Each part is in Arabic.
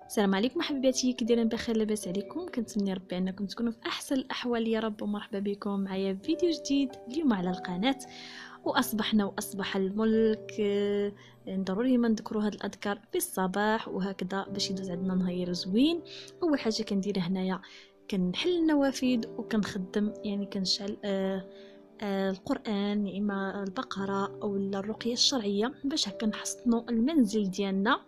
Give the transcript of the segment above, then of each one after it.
السلام عليكم حبيباتي، كي دايرين؟ بخير؟ لاباس عليكم؟ كنتمنى ربي انكم تكونوا في احسن الاحوال يا رب. ومرحبا بكم معايا في فيديو جديد اليوم على القناه. واصبح الملك ضروري ما نذكروا هاد الاذكار في الصباح وهكذا باش يدوز عندنا نهار زوين. اول حاجه كندير هنايا كنحل النوافذ وكنخدم، يعني كنشعل القران، يا اما البقره او الرقيه الشرعيه، باش هكا نحصنوا المنزل ديالنا.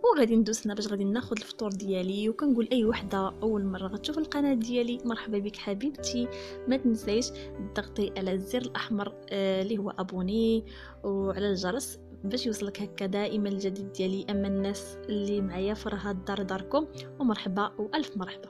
وغادي ندوز هنا باش غادي ناخذ الفطور ديالي. وكنقول اي وحده اول مره غتشوف القناه ديالي مرحبا بك حبيبتي، ما تنسيش تضغطي على الزر الاحمر اللي هو ابوني، وعلى الجرس باش يوصلك هكا دائما الجديد ديالي. اما الناس اللي معايا فراه الدار داركم، ومرحبا والف مرحبا.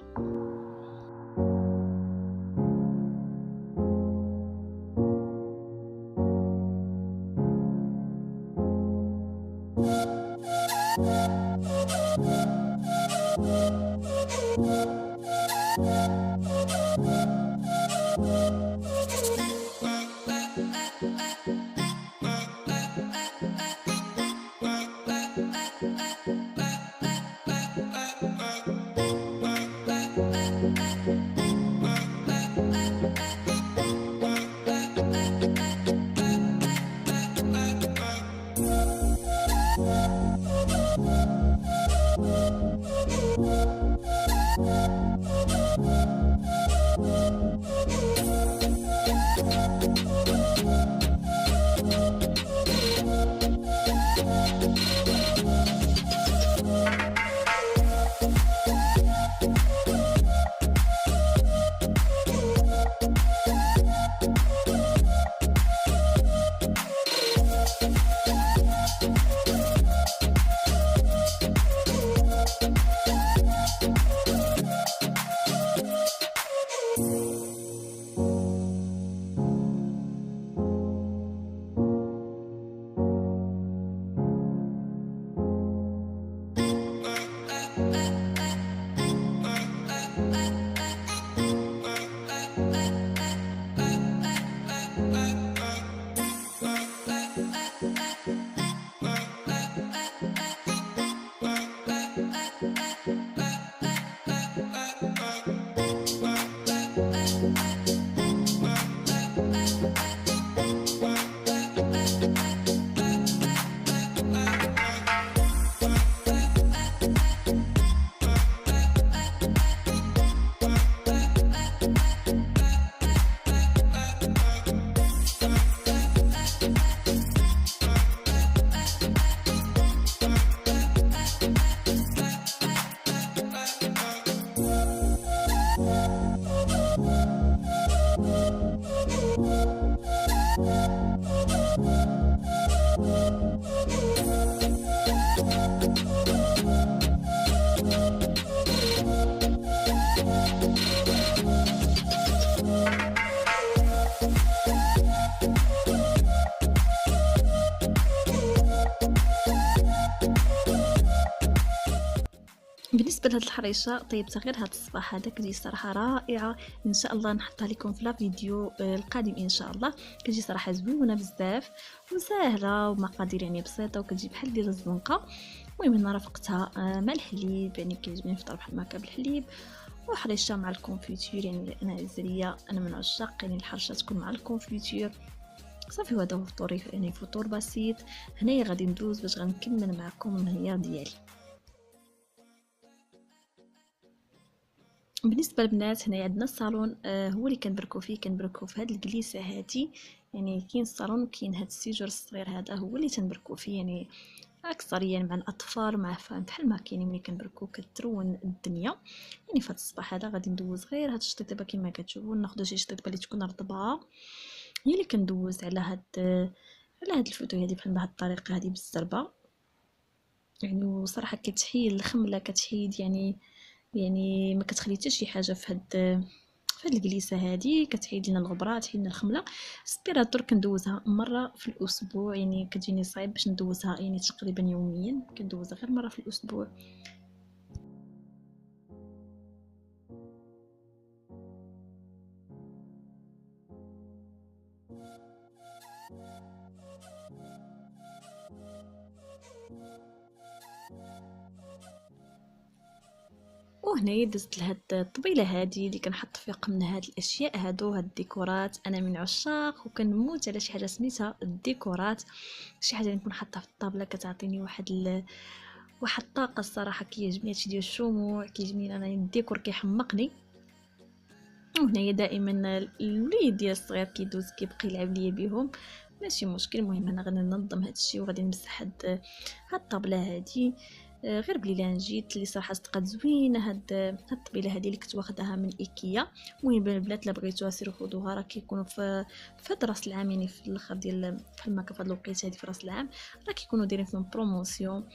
بالنسبه لهاد الحريشه طيبتها غير هاد الصباح هذا، كتجي صراحه رائعه. ان شاء الله نحطها لكم في لا فيديو القادم ان شاء الله. كتجي صراحه زوينه بزاف وسهله ومقادير يعني بسيطه، وكتجي بحال ديال الزنقه. المهم هنا رافقتها مع الحليب، يعني كيعجبني نفطر بحال هكا بالحليب، وحريشه مع الكونفيتور. يعني انا عزريه، انا من عشاق يعني الحرشه تكون مع الكونفيتور. صافي هذا هو فطوري، يعني فطور بسيط. هنايا غادي ندوز باش غنكمل معكم النهار ديالي. بالنسبه للبنات هنايا عندنا الصالون، هو اللي كنبركو في هاد الجليسه هادي. يعني كاين الصالون وكاين هاد السيجور الصغير هذا هو اللي تنبركو فيه، يعني اكثريا يعني مع الاطفال، مع فهم بحال ما كاين ملي كنبركو كترون الدنيا. يعني فهاد الصباح هذا غادي ندوز غير هاد الشطيطه كما كتشوفوا، ناخذ شي شطيطه اللي تكون رطبه، هي اللي كندوز على هاد الفوتو هادي بحال بهاد الطريقه هادي بالزربه. يعني وصراحه كتحيد الخمله، كتحيد يعني ما كتخلي حتى شي حاجه في هاد الجليسه هادي، كتحيد لنا الغبره، تحيد لنا الخمله. السبيراتور كندوزها مره في الاسبوع، يعني كتجيني صعيب باش ندوزها يعني تقريبا يوميا، كندوزها غير مره في الاسبوع. وهنايا درت لهاد الطبيله هادي اللي كنحط فيها من هاد الاشياء هادو، هاد الديكورات. انا من عشاق وكنموت على شي حاجه سميتها الديكورات، شي حاجه نكون حاطها في الطابله كتعطيني واحد الطاقه. الصراحه كيعجبني هادشي ديال الشموع، كيعجبني انا الديكور كيحمقني. وهنايا دائما الوليد ديال الصغير كيدوز كيبقى يلعب ليا بهم، ماشي مشكل. المهم انا غادي ننظم هادشي وغادي نمسح هاد الطابله هادي. غير بلي لا جيت اللي صراحه صدقات زوينه هاد الطبيله هادي اللي كنت واخداها من ايكيا. المهم البنات لا بغيتوها سيروا خذوها، راه كيكونوا في هاد راس العام، يعني في الاخر ديال بحال هكا في هاد الوقيته هادي في راس العام راه كيكونوا دايرين فيهم بروموسيون،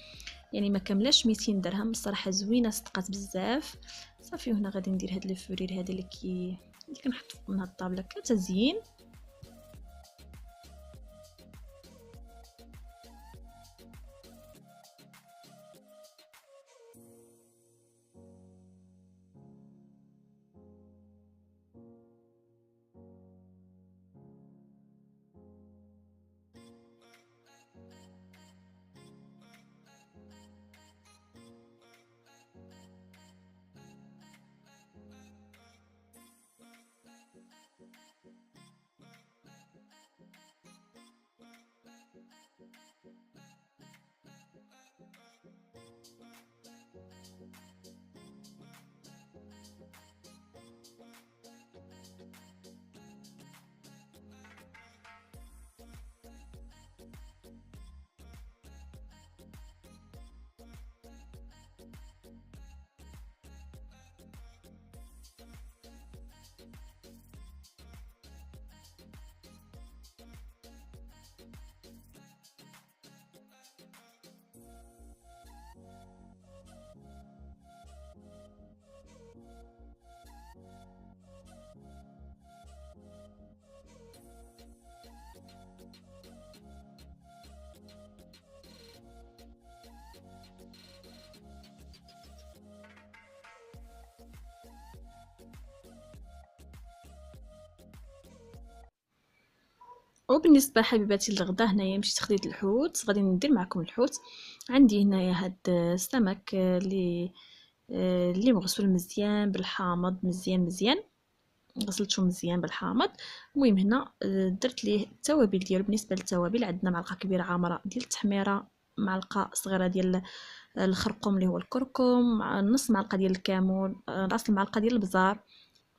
يعني ما كاملاش 200 درهم. الصراحه زوينه صدقات بزاف. صافي هنا غادي ندير هاد الفورير هذا اللي كنحط من هاد الطابله كتزيين. وبالنسبه حبيباتي للغدا، هنايا مشيت خديت الحوت، غادي ندير معكم الحوت. عندي هنايا هاد السمك اللي مغسول مزيان بالحامض، مزيان غسلته مزيان بالحامض. المهم هنا درت ليه التوابل ديالو. بالنسبه للتوابل عندنا معلقه كبيره عامره ديال التحميره، معلقه صغيره ديال الخرقوم اللي هو الكركم، نص معلقه ديال الكمون، راس المعلقه ديال البزار،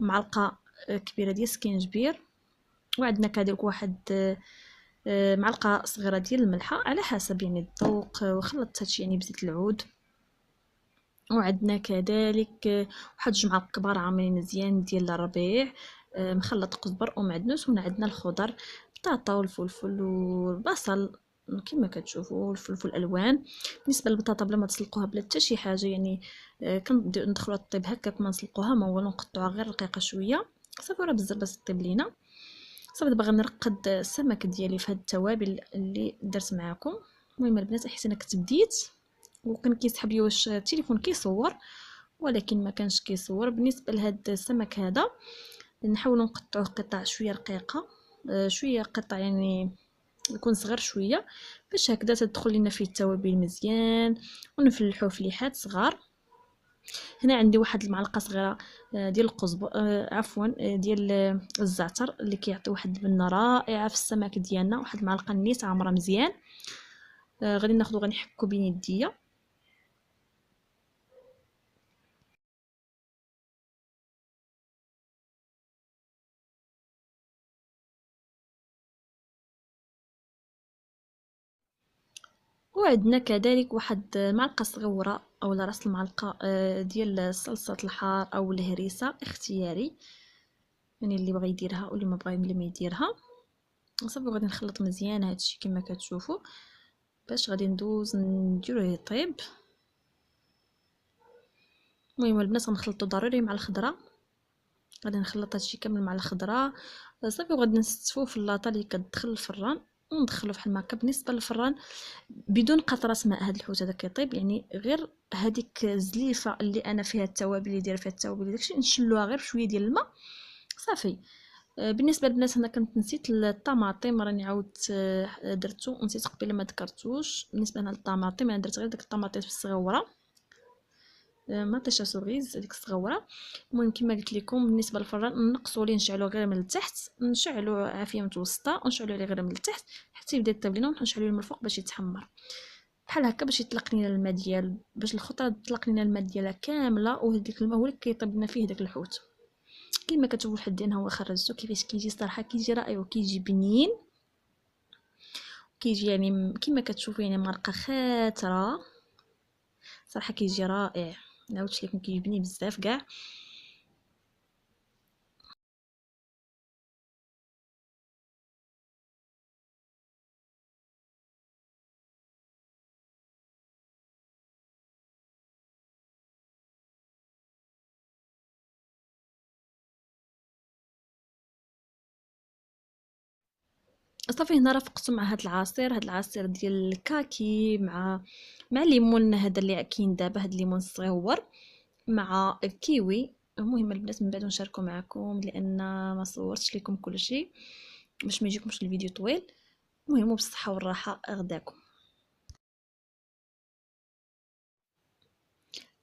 معلقه كبيره ديال السكينجبير، وعندنا كذلك واحد معلقه صغيره ديال الملحه على حسب يعني الذوق. وخلطت هادشي يعني بزيت العود. وعندنا كذلك واحد جوج معالق كبار عامرين مزيان ديال الربيع، مخلط قزبر ومعدنوس. وهنا عندنا الخضر، البطاطا والفلفل والبصل كما كتشوفوا، الفلفل الالوان. بالنسبه للبطاطا بلا ما تسلقوها بلا حتى شي حاجه، يعني كندخلوها طيب هكاك ما نسلقوها ما والو، نقطعوها غير رقيقه شويه صافي راه بزاف باش طيب لينا. صافي دابا غنرقد السمك ديالي في هاد التوابل اللي درت معكم. المهم البنات حيت انا كنت بديت وكان كيسحب لي واش التليفون كيصور ولكن ما كانش كيصور. بالنسبه لهاد السمك هذا نحاولوا نقطعوه قطع شويه رقيقه، شويه قطع يعني يكون صغير شويه باش هكذا تدخل لنا فيه التوابل مزيان، ونفلحوه فليحات صغار. هنا عندي واحد المعلقه صغيره ديال القزبر، عفوا ديال الزعتر اللي كيعطي واحد البنه رائعه في السمك ديالنا. واحد المعلقه نيت عامره مزيان. غادي ناخذ وغنحكو بين يديا. وعندنا كذلك واحد معلقه صغيره او راس المعلقه ديال صلصه الحار او الهريسه، اختياري يعني اللي بغى يديرها واللي ما بغى اللي ما يديرها. صافي غادي نخلط مزيان هادشي كما كتشوفوا باش غادي ندوز نديروه يطيب. المهم البنات غنخلطو ضروري مع الخضره، غادي نخلط هادشي كامل مع الخضره صافي. وغادي نستفوه في اللاطه اللي كتدخل الفران وندخلو بحال هكا. بالنسبه للفران بدون قطرات ماء، هذا الحوت هذا كيطيب يعني غير هذيك الزليفه اللي انا فيها التوابل اللي دايره فيها التوابل داكشي نشلوها غير بشويه ديال الماء صافي. بالنسبه للبنات انا كنت نسيت الطماطم، راني عاودت درتو نسيت قبيله ما ذكرتوش. بالنسبه للطماطم انا درت غير داك الطماطيط الصغيره ما تشاسوغيز هذيك الصغوره. المهم كما قلت لكم بالنسبه للفران نقصوا ليه، نشعلوه غير من التحت، نشعلوه عافيه متوسطه ونشعلوه ليه غير من التحت حتى يبدا التبلينه، ونشعلوه من الفوق باش يتحمر بحال هكا باش يطلق لينا الماء ديال، باش الخضره تطلق لينا الماء ديالها كامله، وهذيك الماء هو اللي كيطيب لنا فيه داك الحوت. كما كتشوفوا لحد هنا هو خرجته كيفاش كيجي صراحه، كيجي رائع وكيجي بنين، كيجي يعني كما كتشوفوا يعني مرقه خاتره صراحه كيجي رائع. نعاودش لكم كيجي بنين بزاف كاع. صافي هنا رافقته مع هاد العصير، هاد العصير ديال الكاكي مع الليمون هذا اللي كاين دابا، هاد الليمون الصغيور مع الكيوي. المهم البنات من بعد نشاركو معكم لان ما صورتش لكم كلشي باش ما يجيكمش الفيديو طويل. المهم بالصحه والراحه غداكم.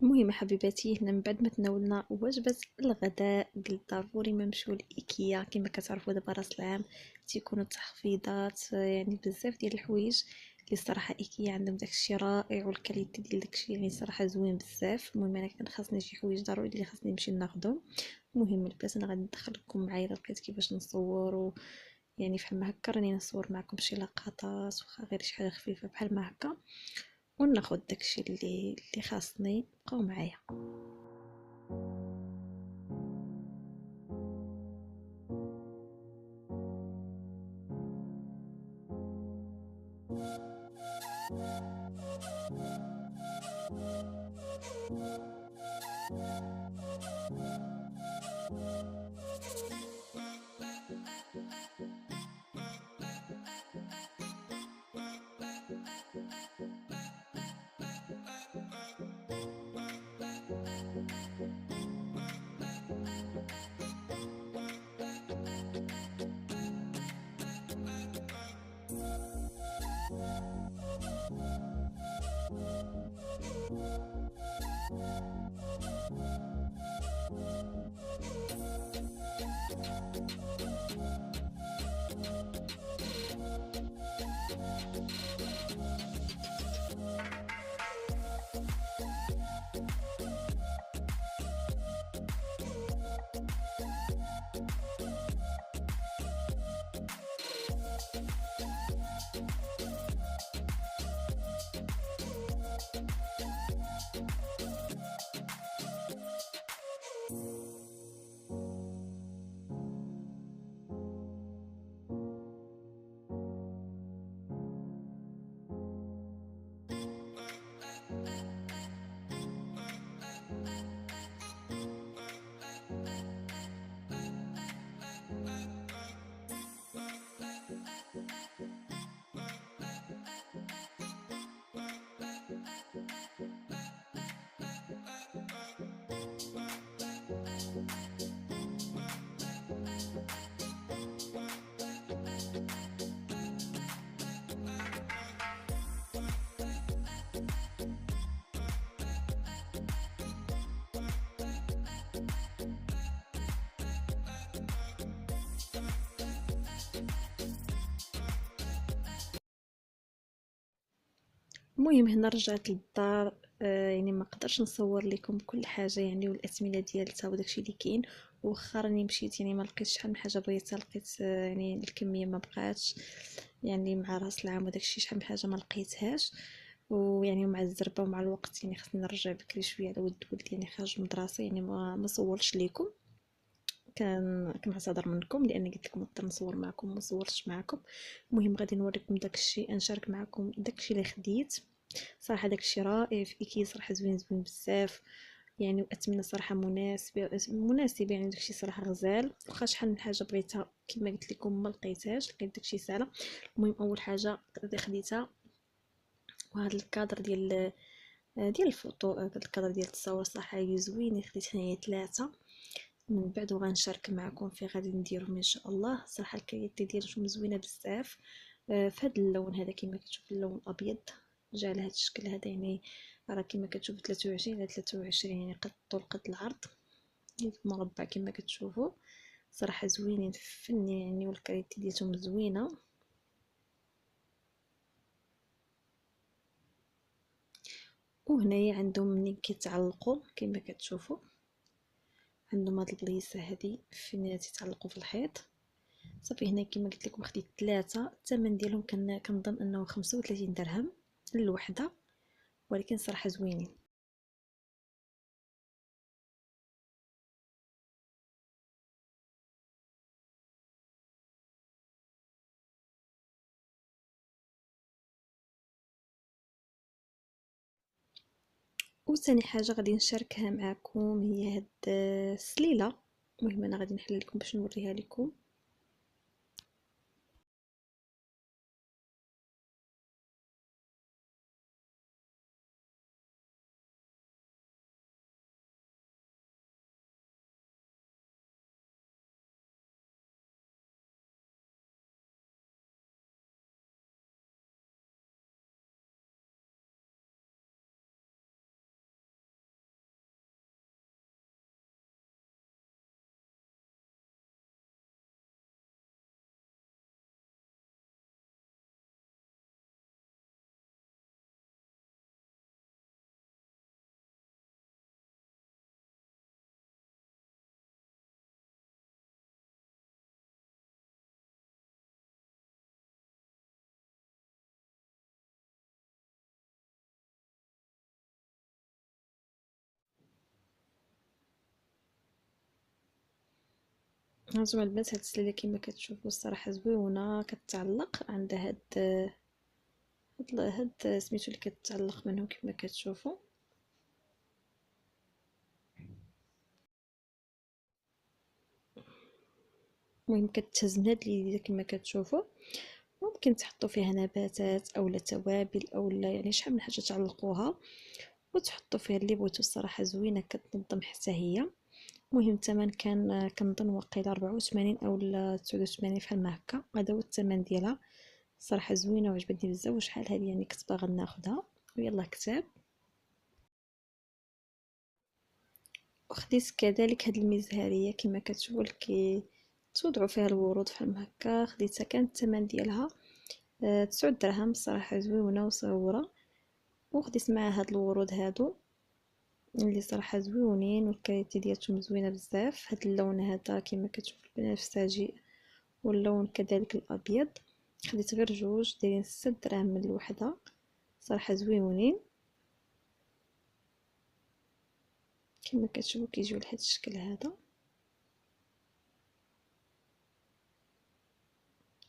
المهم حبيباتي هنا من بعد ما تناولنا وجبه الغداء قلت ضروري ما نمشيو لايكيا. كما كتعرفوا دابا راس العام تيكونوا تخفيضات، يعني بزاف ديال الحوايج اللي صراحه ايكيا عندهم داكشي رائع، والكاليتي ديال داكشي يعني صراحه زوين بزاف. المهم انا كان خاصني شي حوايج ضروري اللي خاصني نمشي ناخذهم. المهم البنات انا غادي ندخلكم معايا لقيت كيفاش نصور، يعني فحال هكا راني نصور معكم شي لقطات واخا غير شي حاجه خفيفه بحال ما هكا، وناخذ داكشي اللي خاصني. بقاو معايا. المهم هنا رجعت للدار، يعني ما قدرش نصور لكم كل حاجه يعني والاثمنه ديالتها وداكشي اللي كاين. واخا راني مشيت يعني ما لقيتش شحال من حاجه بغيتها، لقيت يعني الكميه ما بقاتش، يعني مع راس العام وداكشي شحال من حاجه ما لقيتهاش. ويعني مع الزربه ومع الوقت يعني خصني نرجع بكري شويه على ود ولدي يعني خارج المدرسه، يعني ما صورش لكم. كنعتذر منكم لان قلت لكم نقدر نصور معكم وما صورتش معكم. المهم غادي نوريكم داكشي، نشارك معكم داكشي اللي خديت. صراحه داكشي رائع في ايكي، صراحه زوين بزاف يعني، واتمنى صراحه مناسب يعني داكشي صراحه غزال. واخا شحال من حاجه بغيتها كما قلت لكم ما لقيتهاش، لقيت داكشي ساهله. المهم اول حاجه خديتها وهذا الكادر ديال الفوطو، هذا الكادر ديال التصاور صراحه زوين، خديت هنايا 3 من بعد وغنشارك معكم في غادي نديرهم ان شاء الله. صراحه الكاليتي ديالهم زوينه بزاف. في هذا اللون هذا كما كتشوف اللون الابيض جا على هذا الشكل هذا. يعني راه كما كتشوف 23 على 23، يعني قد الطول قد العرض، مربع كما كتشوفوا. صراحه زوينين فنين يعني، والكاليتي ديالهم زوينه. وهنايا عندهم ملي كيتعلقوا كما كتشوفوا، عندهم هاد البليصه هادي فين تيتعلقوا في الحيط. صافي هنا كما قلت لكم خديت ثلاثه، الثمن ديالهم كنظن انه 35 درهم الوحده، ولكن صراحه زوينين. وثاني حاجه غادي نشاركها معكم هي هاد السليله. المهم انا غادي نحل لكم باش نوريها لكم. هانتوما البنات، هاد السليله كما كتشوفوا الصراحه زويونه، كتعلق عندها هاد سميتو اللي كتعلق منه كما كتشوفوا. المهم كتهز من هاد اليد كما كتشوفوا. ممكن تحطوا فيها نباتات اولا توابل اولا يعني شحال من حاجه تعلقوها وتحطوا فيها اللي بغيتو. الصراحه زوينه كتنظم حتى هي. المهم الثمن كان كنظن واقيلا 84 اولا 89 فحال ما هكا، هذا هو الثمن ديالها. صراحه زوينه وعجبتني بزاف. وشحال هذه يعني كنت باغا ناخذها، ويلا كتاب. وخديت كذلك هاد المزهريه كما كتشوفوا كي توضعوا فيها الورود فحال ما هكا. خديتها كان الثمن ديالها 9 دراهم. صراحه زوينه وصغيره. وخديت معها هاد الورود هادو اللي صراحه زوينين، والكاليتي ديالهم زوينه بزاف. هاد اللون هذا كما كتشوفوا البنفسجي، واللون كذلك الابيض. خديت غير جوج دايرين 6 دراهم من الوحده. صراحه زوينين كما كتشوفوا كيجيو لهذا الشكل هذا.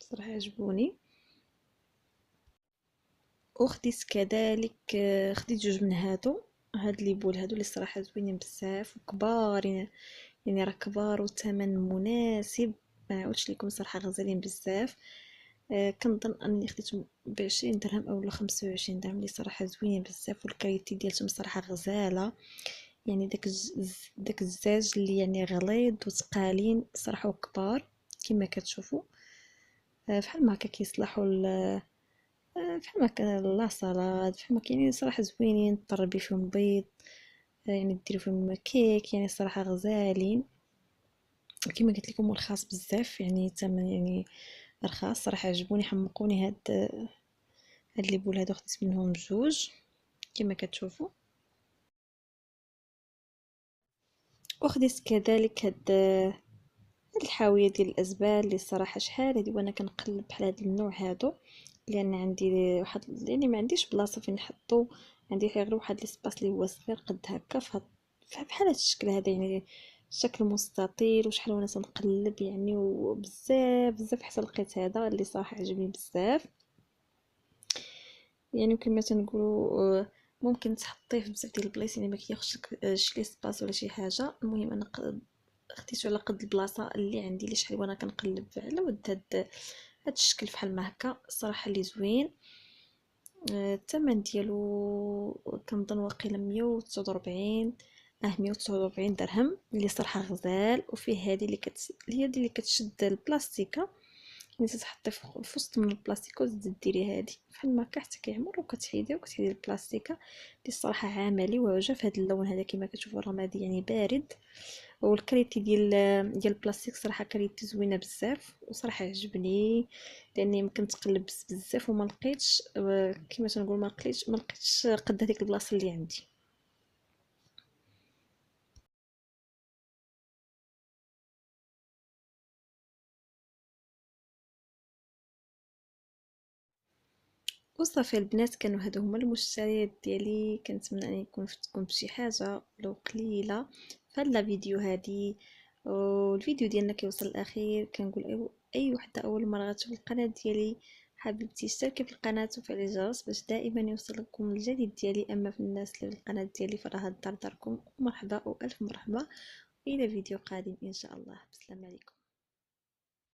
صراحه عجبوني. وخديت كذلك خديت جوج من هاد لي بول هادو اللي صراحه زوينين بزاف وكبار، يعني راه كبار وثمن مناسب. ما نعاودش لكم صراحه غزالين بزاف. كنظن اني خديتهم ب20 درهم اولا 25 درهم، اللي صراحه زوينين بزاف والكاليتي ديالهم صراحه غزاله. يعني داك الزاج اللي يعني غليظ وثقالين صراحه وكبار كما كتشوفوا. فحال ما هكا كيصلحوا بحال ما كان لا صلاد، بحال ما كاينين صراحه زوينين. طربي فيهم بيض، يعني ديروا فيهم كيك، يعني صراحه غزالين. كما قلت لكم رخاص بزاف، يعني ثمن يعني رخاص. صراحه عجبوني حمقوني هاد لي بول هادو. خديت منهم جوج كما كتشوفوا. وخديت كذلك هاد الحاويه ديال الازبال اللي صراحه شحال هادي وانا كنقلب بحال هاد النوع هادو، لان عندي واحد يعني ما عنديش بلاصه فين نحطو. عندي غير واحد ليسباس اللي هو صغير قد هكا بحال هاد الشكل هذا، يعني شكل مستطيل. وشحال وانا تنقلب يعني وبزاف بزاف حتى لقيت هذا اللي صراحه عجبني بزاف. يعني كما تنقولوا ممكن تحطيه في بزاف ديال البلايص، يعني ما كياخذش شي سباس ولا شي حاجه. المهم انا خديته على قد البلاصه اللي عندي، اللي شحال وانا كنقلب على ود هاد الشكل فحال ما هكا. الصراحه اللي زوين. الثمن ديالو كنظن واقيلا 149 149 درهم، اللي صراحه غزال. وفيه هذه اللي هي اللي كتشد البلاستيكه، يعني تتحطي في وسط من البلاستيك وتديري هادي بحال ما هكا حتى كيعمر، وكتحيديه وكتحيدي البلاستيكه. اللي الصراحه عملي وعجب في هذا اللون هذا كما كتشوفوا الرمادي يعني بارد. والكريتي ديال البلاستيك صراحه كريتي زوينه بزاف وصراحه عجبني، لاني كنت قلب بزاف وما لقيتش كما تنقول ما لقيتش قد هذيك البلاصه اللي عندي. وصافي البنات، كانوا هادو هما المشتريات ديالي. كنتمنى ان تكون بشي حاجه لو قليله في هاد لا فيديو هادي. والفيديو ديالنا كيوصل الاخير. كنقول اي وحده اول مره غتشوف القناه ديالي، حبيبتي اشتركي في القناه وفعلي الجرس باش دائما يوصلكم الجديد ديالي. اما في الناس اللي في القناه ديالي فراه الدار داركم، مرحبا والف مرحبا. الى فيديو قادم ان شاء الله. بسلام عليكم.